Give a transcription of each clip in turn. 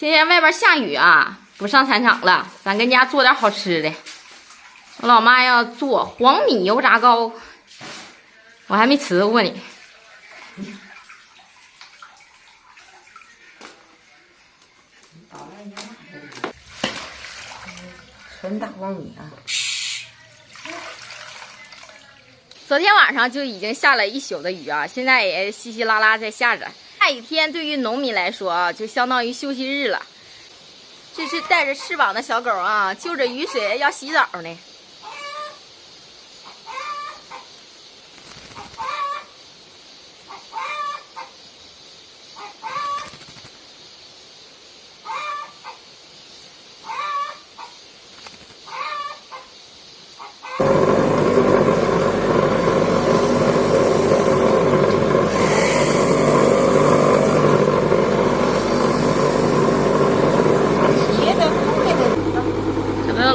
今天外边下雨啊，不上产场了，咱跟家做点好吃的。我老妈要做黄米油炸糕，我还没吃过呢。纯大黄米啊！昨天晚上就已经下了一宿的雨啊，现在也稀稀拉拉在下着。下雨天对于农民来说啊，就相当于休息日了。这是带着翅膀的小狗啊，就着雨水要洗澡呢。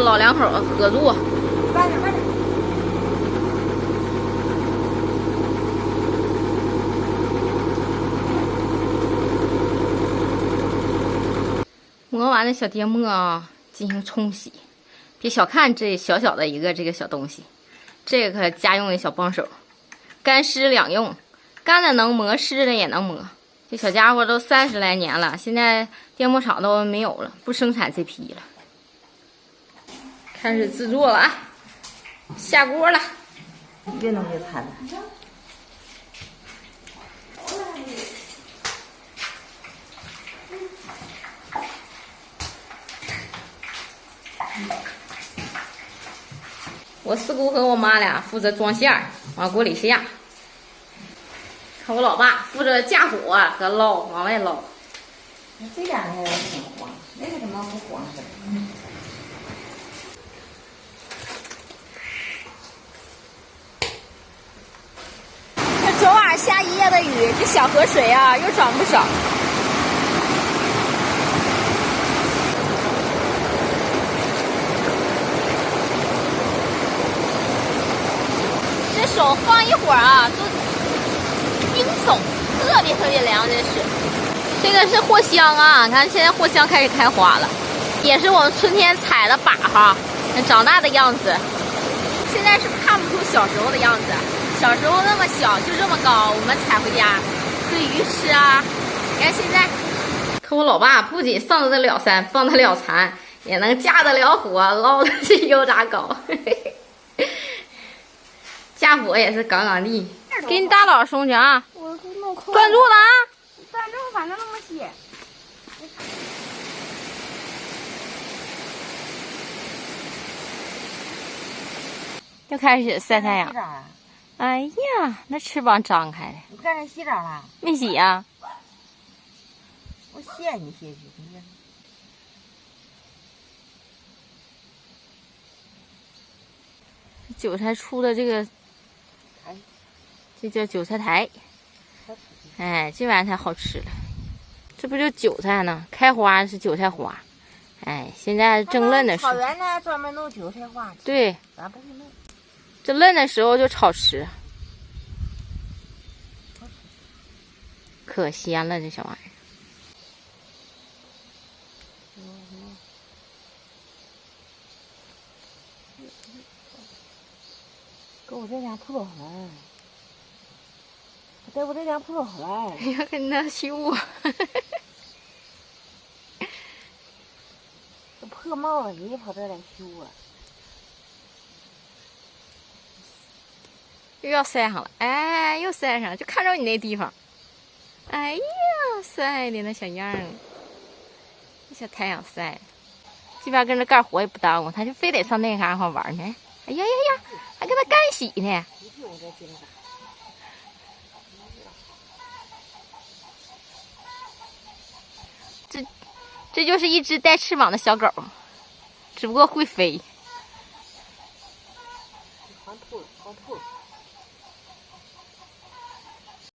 老两口合作，慢点，慢点。磨完的小芥末啊，进行冲洗。别小看这小小的一个这个小东西，这个可家用的小帮手，干湿两用，干的能磨，湿的也能磨。这小家伙都30来年了，现在电磨厂都没有了，不生产这批了。开始制作了啊！下锅了，越弄越惨了。我四姑和我妈俩负责装馅儿，往锅里下。看我老爸负责架火和捞，往外捞。这两个挺黄，那个怎么不黄似的？这昨晚下一夜的雨，这小河水啊又涨不少。这手放一会儿啊，都冰手，特别凉，这是。这个是藿香啊，你看现在藿香开始开花了，也是我们春天采的粑粑，长大的样子。现在是看不出小时候的样子。小时候那么小，就这么高，我们采回家炖鱼吃啊。你看现在，可我老爸不仅上得了山，放得了蚕，也能架得了火，捞的是油炸糕。架火也是杠杠的。给你大佬松去啊！我都弄空了。专注了啊！专注，反正那么些。又开始晒太阳。哎呀，那翅膀张开了。你干啥洗澡了？没洗呀、我卸你卸去，你看。韭菜出的这个，这叫韭菜苔。哎，这玩意儿才好吃了。这不就韭菜呢？开花是韭菜花。哎，现在正嫩的时候。草原呢，专门弄韭菜花。对。咱不会弄。这嫩的时候就炒吃，可鲜了这小玩意儿。搁我这家铺好了，在我这家铺好了。哎呀，跟那修啊！这破帽子谁跑这来修啊？又要晒上了，哎，又晒上了，就看着你那地方。哎呀，晒的那小样儿，那小太阳晒，这边跟着干活也不耽误，他就非得上那嘎达玩呢。哎呀呀呀，还跟他干洗呢。这就是一只带翅膀的小狗，只不过会飞。黄兔，黄兔。